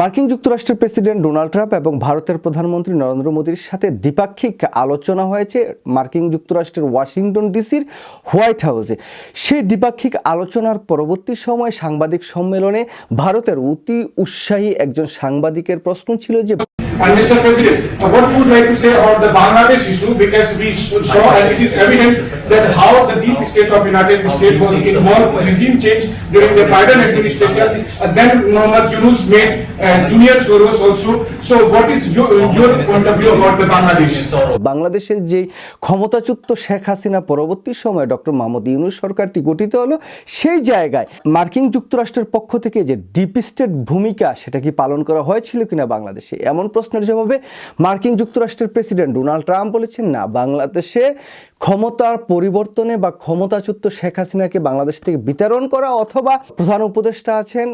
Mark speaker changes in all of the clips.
Speaker 1: মার্কিন যুক্তরাষ্ট্রের president Donald Trump এবং ভারতের প্রধানমন্ত্রী নরেন্দ্র মোদীর সাথে দ্বিপাক্ষিক আলোচনা হয়েছে মার্কিন যুক্তরাষ্ট্রের ওয়াশিংটন ডিসির হোয়াইট হাউসে। সেই দ্বিপাক্ষিক আলোচনার পরবর্তী সময়ে সাংবাদিক সম্মেলনে ভারতের অতি উৎসাহী একজন সাংবাদিকের প্রশ্ন ছিল যে
Speaker 2: Mr. President, what would you like to say about the Bangladesh issue? Because we saw and it is evident that how the deep state of United States was involved in regime change during the Biden administration. And then Mohammad Yunus made Junior Soros also. So what is your point of view about the Bangladesh?
Speaker 1: বাংলাদেশের যে ক্ষমতাচ্যুত শেখ হাসিনা পরবর্তী সময়ে doctor Mohammad Yunus সরকারটি গঠিত হলো, সেই জায়গায় মার্কিন যুক্তরাষ্ট্রের পক্ষ থেকে যে ডিপ স্টেট ভূমিকা সেটা কি পালন করা হয়েছিল কিনা বাংলাদেশে, এমন প্রশ্নের জবাবে মার্কিন যুক্তরাষ্ট্রের প্রেসিডেন্ট ডোনাল্ড ট্রাম্প বলেছেন, না, বাংলাদেশে ক্ষমতার পরিবর্তনে বা ক্ষমতাচ্যুত শেখ হাসিনাকে বাংলাদেশ থেকে বিতরণ করা অথবা প্রধান উপদেষ্টা আছেন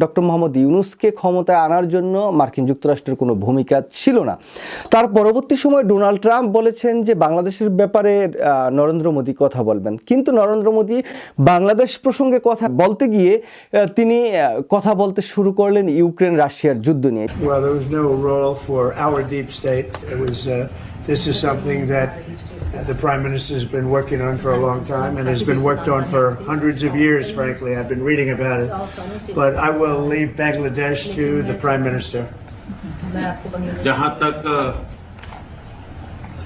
Speaker 1: ডক্টর মোহাম্মদ ইউনূসকে ক্ষমতায় আনার জন্য মার্কিন যুক্তরাষ্ট্রের কোনো ভূমিকা ছিল না। তার পরবর্তী সময় ডোনাল্ড ট্রাম্প বলেছেন যে বাংলাদেশের ব্যাপারে নরেন্দ্র মোদী কথা বলবেন, কিন্তু নরেন্দ্র মোদী বাংলাদেশ প্রসঙ্গে কথা বলতে গিয়ে তিনি কথা বলতে শুরু করলেন ইউক্রেন রাশিয়ার যুদ্ধ নিয়ে।
Speaker 3: Well, there was no role for our deep state. It was this is something that the Prime Minister has been working on for a long time and has been worked on for hundreds of years, frankly. I've been reading about it. But I will leave Bangladesh to the Prime Minister.
Speaker 4: जहाँ तक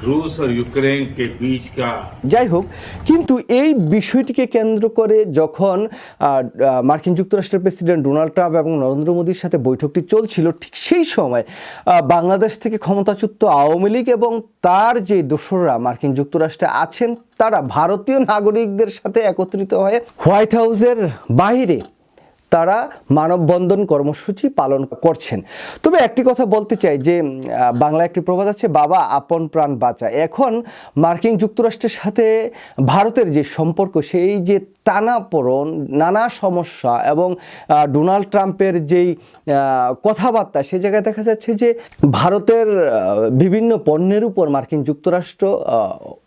Speaker 4: रूस और Ukraine के बीच का
Speaker 1: যাই হোক, কিন্তু এই বিষয়টিকে কেন্দ্র করে যখন মার্কিন যুক্তরাষ্ট্রের প্রেসিডেন্ট ডোনাল্ড ট্রাম্প এবং নরেন্দ্র মোদীর সাথে বৈঠকটি চলছিল, ঠিক সেই সময় বাংলাদেশ থেকে ক্ষমতাচ্যুত আওয়ামী লীগ এবং তার যে দোসররা মার্কিন যুক্তরাষ্ট্রে আছেন তারা ভারতীয় নাগরিকদের সাথে একত্রিত হয়ে হোয়াইট হাউসের বাইরে তারা মানববন্ধন কর্মসূচি পালন করছেন। তবে একটি কথা বলতে চাই যে বাংলা একটি প্রবাদ আছে, বাবা আপন প্রাণ বাঁচা। এখন মার্কিন যুক্তরাষ্ট্রের সাথে ভারতের যে সম্পর্ক, সেই যে টানাপোড়েন, নানা সমস্যা এবং ডোনাল্ড ট্রাম্পের যেই কথাবার্তা, সে জায়গায় দেখা যাচ্ছে যে ভারতের বিভিন্ন পণ্যের উপর মার্কিন যুক্তরাষ্ট্র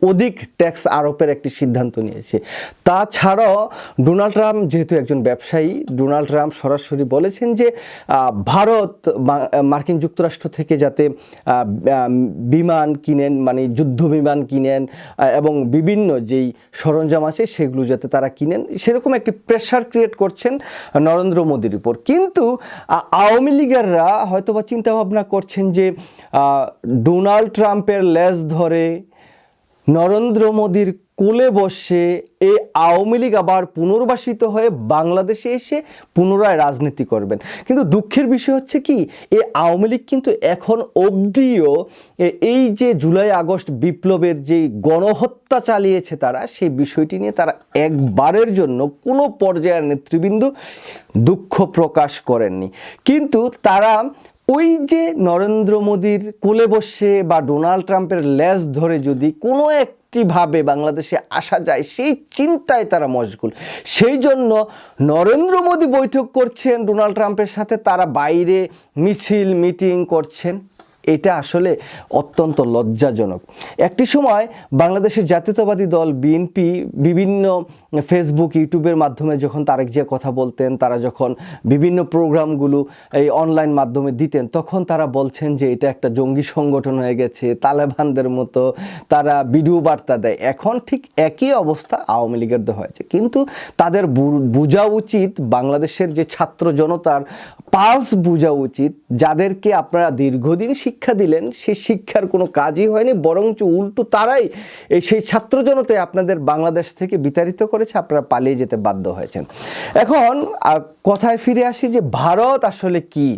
Speaker 1: অধিক ট্যাক্স আরোপের একটি সিদ্ধান্ত নিয়েছে। তাছাড়াও ডোনাল্ড ট্রাম্প যেহেতু একজন ব্যবসায়ী, ডোনাল্ড ট্রাম্প সরাসরি বলেছেন যে ভারত মার্কিন যুক্তরাষ্ট্র থেকে যাতে বিমান কিনেন, মানে যুদ্ধ বিমান কিনেন এবং বিভিন্ন যেই সরঞ্জাম আছে সেগুলো যাতে তারা কিনেন, সেরকম একটি প্রেশার ক্রিয়েট করছেন নরেন্দ্র মোদীর উপর। কিন্তু আওয়ামী লীগেররা হয়তোবা চিন্তা ভাবনা করছেন যে ডোনাল্ড ট্রাম্পের লেজ ধরে নরেন্দ্র মোদীর কোলে বসে এই আওয়ামী লীগ আবার পুনর্বাসিত হয়ে বাংলাদেশে এসে পুনরায় রাজনীতি করবেন। কিন্তু দুঃখের বিষয় হচ্ছে কি, এই আওয়ামী লীগ কিন্তু এখন অবধিও এই যে জুলাই আগস্ট বিপ্লবের যে গণহত্যা চালিয়েছে তারা, সেই বিষয়টি নিয়ে তারা একবারের জন্য কোনো পর্যায়ের নেতৃবৃন্দ দুঃখ প্রকাশ করেননি। কিন্তু তারা ওই যে নরেন্দ্র মোদীর কোলে বসে বা ডোনাল্ড ট্রাম্পের লেজ ধরে যদি কোনো একটিভাবে বাংলাদেশে আসা যায়, সেই চিন্তায় তারা মশগুল। সেই জন্য নরেন্দ্র মোদী বৈঠক করছেন ডোনাল্ড ট্রাম্পের সাথে, তারা বাইরে মিছিল মিটিং করছেন। এটা আসলে অত্যন্ত লজ্জাজনক। একটি সময় বাংলাদেশের জাতীয়তাবাদী দল বিএনপি বিভিন্ন ফেসবুক ইউটিউবের মাধ্যমে যখন তারেক জিয়া কথা বলতেন, তারা যখন বিভিন্ন প্রোগ্রামগুলো এই অনলাইন মাধ্যমে দিতেন, তখন তারা বলছেন যে এটা একটা জঙ্গি সংগঠন হয়ে গেছে, তালেবানদের মতো তারা ভিডিও বার্তা দেয়। এখন ঠিক একই অবস্থা আওয়ামী লীগের হয়েছে। কিন্তু তাদের বোঝা উচিত, বাংলাদেশের যে ছাত্র জনতার পালস বোঝা উচিত, যাদেরকে আপনারা দীর্ঘদিন শিক্ষা দিলেন সেই শিক্ষার কোনো কাজই হয়নি, বরঞ্চ উল্টো তারাই সেই ছাত্র জনতায় আপনাদের বাংলাদেশ থেকে বিতাড়িত করেছে, আপনারা পালিয়ে যেতে বাধ্য হয়েছেন। এখন কথায় ফিরে আসি যে ভারত আসলে কি।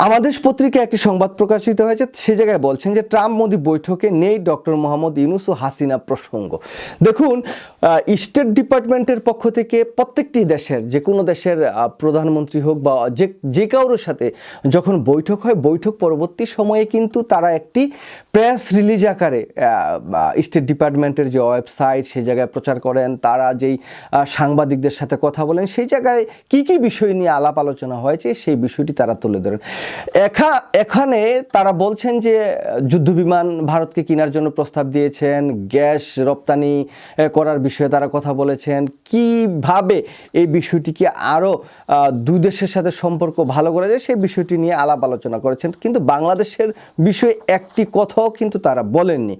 Speaker 1: আমাদের পত্রিকায় একটি সংবাদ প্রকাশিত হয়েছে, সে জায়গায় বলছেন যে ট্রাম্প মোদী বৈঠকে নেই ডক্টর মোহাম্মদ ইউনূস ও হাসিনা প্রসঙ্গ। দেখুন, স্টেট ডিপার্টমেন্টের পক্ষ থেকে প্রত্যেকটি দেশের, যে কোনো দেশের প্রধানমন্ত্রী হোক বা যে কারোর সাথে যখন বৈঠক হয়, বৈঠক পরবর্তী সময়ে কিন্তু তারা একটি প্রেস রিলিজ আকারে স্টেট ডিপার্টমেন্টের যে ওয়েবসাইট, সেই জায়গায় প্রচার করেন। তারা যেই সাংবাদিকদের সাথে কথা বলেন, সেই জায়গায় কি কি বিষয় নিয়ে আলাপ আলোচনা হয়েছে সেই বিষয়টি তারা তুলে ধরেন। এখানে তারা বলছেন যে যুদ্ধবিমান ভারতকে কেনার জন্য প্রস্তাব দিয়েছেন, গ্যাস রপ্তানি করার বিষয়ে তারা কথা বলেছেন, কিভাবে এই বিষয়টিকে আরও দুই দেশের সাথে সম্পর্ক ভালো করা যায় সেই বিষয়টি নিয়ে আলাপ আলোচনা করেছেন, কিন্তু বাংলাদেশের বিষয়ে একটি কথাও কিন্তু তারা বলেননি।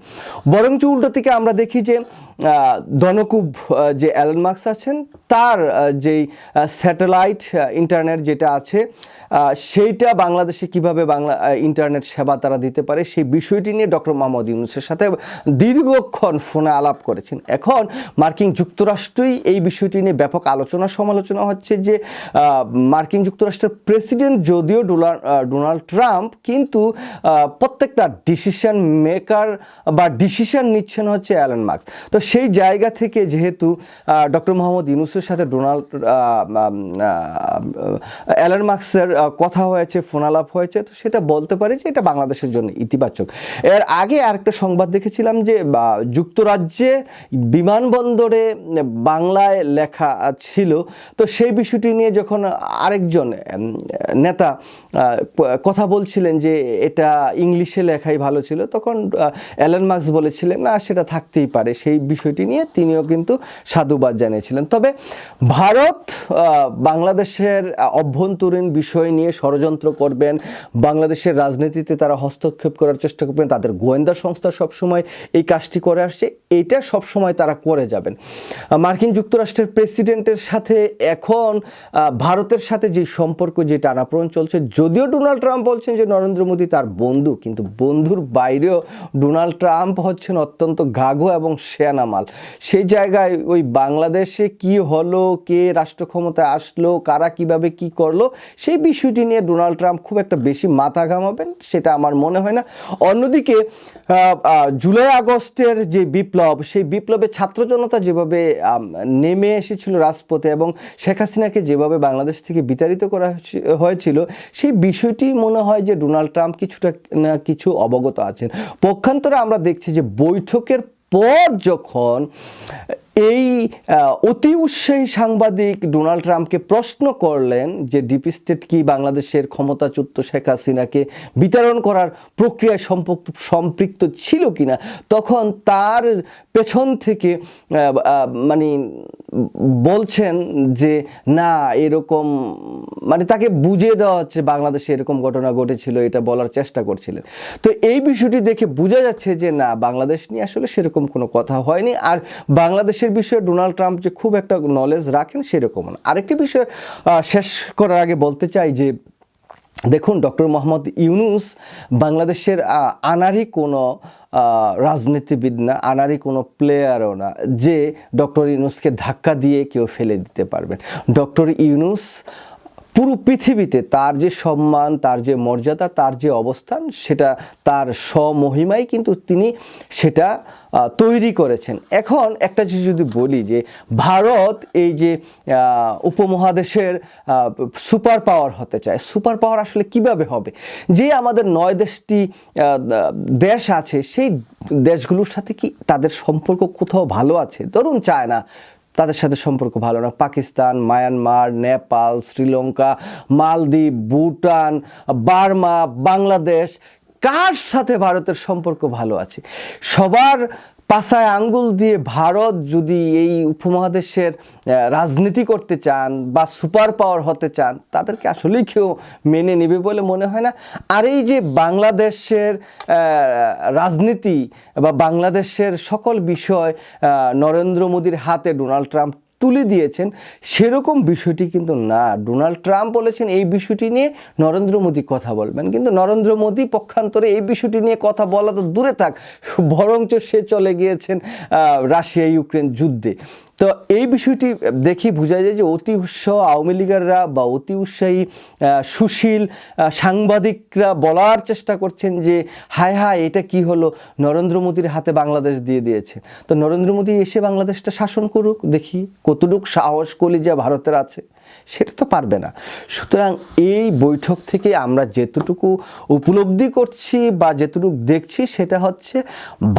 Speaker 1: বরঞ্চ উল্টো থেকে আমরা দেখি যে ধনকুব যে এলন মাস্ক আছেন তার যেই স্যাটেলাইট ইন্টারনেট যেটা আছে সেইটা বাংলাদেশে কিভাবে ইন্টারনেট সেবা তারা দিতে পারে সেই বিষয়টি নিয়ে ডক্টর মোহাম্মদ ইউনূসের সাথে দীর্ঘক্ষণ ফোনে আলাপ করেছেন। এখন মার্কিন যুক্তরাষ্ট্রই এই বিষয়টি নিয়ে ব্যাপক আলোচনা সমালোচনা হচ্ছে যে মার্কিন যুক্তরাষ্ট্রের প্রেসিডেন্ট যদিও ডোনাল্ড ট্রাম্প, কিন্তু প্রত্যেকটা ডিসিশন মেকার বা ডিসিশন নিচ্ছেন হচ্ছে এলন মাস্ক। তো সেই জায়গা থেকে যেহেতু ডক্টর মোহাম্মদ ইউনূসের সাথে এলন মাস্কের কথা হয়েছে, ফোনালাপ হয়েছে, তো সেটা বলতে পারি যে এটা বাংলাদেশের জন্য ইতিবাচক। এর আগে আরেকটা সংবাদ দেখেছিলাম যে যুক্তরাজ্যে বিমানবন্দরে বাংলায় লেখা ছিল, তো সেই বিষয়টি নিয়ে যখন আরেকজন নেতা কথা বলছিলেন যে এটা ইংলিশে লেখাই ভালো ছিল, তখন এলন মাস্ক বলেছিলেন না সেটা থাকতেই পারে। সেই বিষয়টি নিয়ে তিনিও কিন্তু সাধুবাদ জানিয়েছিলেন। তবে ভারত বাংলাদেশের অভ্যন্তরীণ বিষয় নিয়ে ষড়যন্ত্র করবেন, বাংলাদেশের রাজনীতিতে তারা হস্তক্ষেপ করার চেষ্টা করবেন, তাদের গোয়েন্দা সংস্থা সবসময় এই কাজটি করে আসছে, এটা সবসময় তারা করে যাবেন। মার্কিন যুক্তরাষ্ট্রের প্রেসিডেন্টের সাথে এখন ভারতের সাথে যে সম্পর্ক, যে টানাপোড়েন চলছে, যদিও ডোনাল্ড ট্রাম্প বলছেন যে নরেন্দ্র মোদী তার বন্ধু, কিন্তু বন্ধুর বাইরেও ডোনাল্ড ট্রাম্প হচ্ছেন অত্যন্ত গাঘ এবং সেনামাল। সেই জায়গায় ওই বাংলাদেশে কি হলো, কে রাষ্ট্র ক্ষমতায় আসলো, কারা কিভাবে কি করলো, সেই বিষয়টি নিয়ে ডোনাল্ড ট্রাম্প খুব একটা বেশি মাথা ঘামাবেন সেটা আমার মনে হয় না। অন্যদিকে জুলাই আগস্টের যে বিপ্লব, সেই বিপ্লবে ছাত্র জনতা যেভাবে নেমে এসেছিল রাজপথে এবং শেখ হাসিনাকে যেভাবে বাংলাদেশ থেকে বিতাড়িত করা হয়েছিল, সেই বিষয়টি মনে হয় যে ডোনাল্ড ট্রাম্প কিছুটা না কিছু অবগত আছেন। পক্ষান্তরে আমরা দেখছি যে বৈঠকের পর যখন এই অতি উৎসাহী সাংবাদিক ডোনাল্ড ট্রাম্পকে প্রশ্ন করলেন যে ডিপ স্টেট কি বাংলাদেশের ক্ষমতাচ্যুত শেখ হাসিনাকে বিতরণ করার প্রক্রিয়ায় সম্পৃক্ত ছিল কিনা, তখন তার পেছন থেকে মানে বলছেন যে না এরকম, মানে তাকে বুঝিয়ে দেওয়া হচ্ছে বাংলাদেশে এরকম ঘটনা ঘটেছিল, এটা বলার চেষ্টা করছিলেন। তো এই বিষয়টি দেখে বোঝা যাচ্ছে যে না, বাংলাদেশ নিয়ে আসলে সেরকম কোনো কথা হয়নি। আর বাংলাদেশের বিষয়ে ডোনাল্ড ট্রাম্প যে খুব একটা নলেজ রাখেন সেরকম না। আরেকটি বিষয় শেষ করার আগে বলতে চাই যে দেখুন, ডক্টর মোহাম্মদ ইউনূস বাংলাদেশের আনারই কোনো রাজনীতিবিদ না, আনারই কোনো প্লেয়ারও না যে ডক্টর ইউনূসকে ধাক্কা দিয়ে কেউ ফেলে দিতে পারবেন। ডক্টর ইউনূস পুরো পৃথিবীতে তার যে সম্মান, তার যে মর্যাদা, তার যে অবস্থান, সেটা তার স্বমহিমায় কিন্তু তিনি সেটা তৈরি করেছেন। এখন একটা জিনিস যদি বলি যে ভারত এই যে উপমহাদেশের সুপার পাওয়ার হতে চায়, সুপার পাওয়ার আসলে কিভাবে হবে? যে আমাদের 9 দেশ আছে, সেই দেশগুলোর সাথে কি তাদের সম্পর্ক কোথাও ভালো আছে? ধরুন চায়না, তাদের সাথে সম্পর্ক ভালো না। পাকিস্তান, মায়ানমার, নেপাল, শ্রীলঙ্কা, মালদ্বীপ, ভুটান, বার্মা, বাংলাদেশ, কার সাথে ভারতের সম্পর্ক ভালো আছে? সবার পাছায় আঙ্গুল দিয়ে ভারত যদি এই উপমহাদেশের রাজনীতি করতে চান বা সুপার পাওয়ার হতে চান, তাদেরকে আসলেই কেউ মেনে নেবে বলে মনে হয় না। আর এই যে বাংলাদেশের রাজনীতি বা বাংলাদেশের সকল বিষয় নরেন্দ্র মোদীর হাতে ডোনাল্ড ট্রাম্প তুলে দিয়েছেন, সেরকম বিষয়টি কিন্তু না। ডোনাল্ড ট্রাম্প বলেছেন এই বিষয়টি নিয়ে নরেন্দ্র মোদী কথা বলবেন, কিন্তু নরেন্দ্র মোদী পক্ষান্তরে এই বিষয়টি নিয়ে কথা বলা তো দূরে থাক, বরঞ্চ সে চলে গিয়েছেন রাশিয়া ইউক্রেন যুদ্ধে। তো এই বিষয়টি দেখি বোঝা যায় যে অতি উৎসাহ আওয়ামী লীগাররা বা অতি উৎসাহী সুশীল সাংবাদিকরা বলার চেষ্টা করছেন যে হায় হায় এটা কি হলো, নরেন্দ্র মোদীর হাতে বাংলাদেশ দিয়ে দিয়েছে। তো নরেন্দ্র মোদী এসে বাংলাদেশটা শাসন করুক, দেখি কতটুকু সাহস কলিজা ভারতের আছে। সেটা তো পারবে না। সুতরাং এই বৈঠক থেকে আমরা যেতটুকু উপলব্ধি করছি বা যেতটুকু দেখছি সেটা হচ্ছে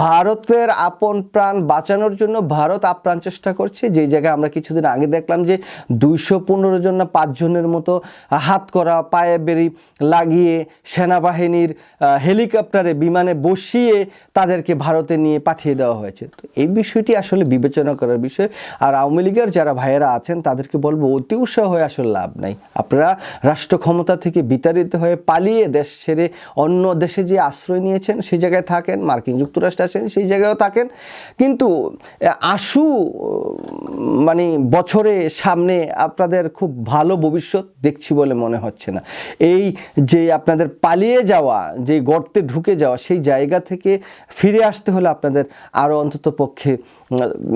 Speaker 1: ভারতের আপন প্রাণ বাঁচানোর জন্য ভারত আপ্রাণ চেষ্টা করছে। যেই জায়গায় আমরা কিছুদিন আগে দেখলাম যে 215 জন না 5 জনের মতো হাত করা পায়ে বেরি লাগিয়ে সেনাবাহিনীর হেলিকপ্টারে বিমানে বসিয়ে তাদেরকে ভারতে নিয়ে পাঠিয়ে দেওয়া হয়েছে। তো এই বিষয়টি আসলে বিবেচনা করার বিষয়। আর আওয়ামী লীগের যারা ভাইয়েরা আছেন তাদেরকে বলবো অতি উৎসাহ হয়ে আসলে লাভ নাই। আপনারা রাষ্ট্র ক্ষমতা থেকে বিতাড়িত হয়ে পালিয়ে দেশ ছেড়ে অন্য দেশে যে আশ্রয় নিয়েছেন সেই জায়গায় থাকেন, মার্কিন যুক্তরাষ্ট্রে আছেন সেই জায়গায়ও থাকেন, কিন্তু মানে বছরে সামনে আপনাদের খুব ভালো ভবিষ্যৎ দেখছি বলে মনে হচ্ছে না। এই যে আপনাদের পালিয়ে যাওয়া, যে গর্তে ঢুকে যাওয়া, সেই জায়গা থেকে ফিরে আসতে হলে আপনাদের আরও অন্তত পক্ষে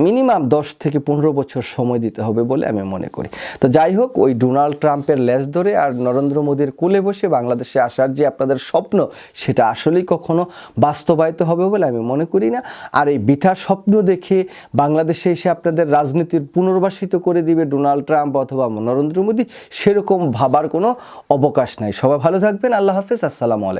Speaker 1: মিনিমাম 10 থেকে 15 বছর সময় দিতে হবে বলে আমি মনে করি। তো যাই হোক, ওই ডোনাল্ড ট্রাম্পের লেজ ধরে আর নরেন্দ্র মোদীর কোলে বসে বাংলাদেশে আসার যে আপনাদের স্বপ্ন সেটা আসলেই কখনো বাস্তবায়িত হবে বলে আমি মনে করি না। আর এই বৃথা স্বপ্ন দেখে বাংলাদেশে এসে আপনাদের রাজনীতির পুনর্বাসিত করে দিবে ডোনাল্ড ট্রাম্প অথবা নরেন্দ্র মোদী, সেরকম ভাবার কোনো অবকাশ নাই। সবাই ভালো থাকবেন। আল্লাহ হাফেজ। আসসালামু আলাইকুম।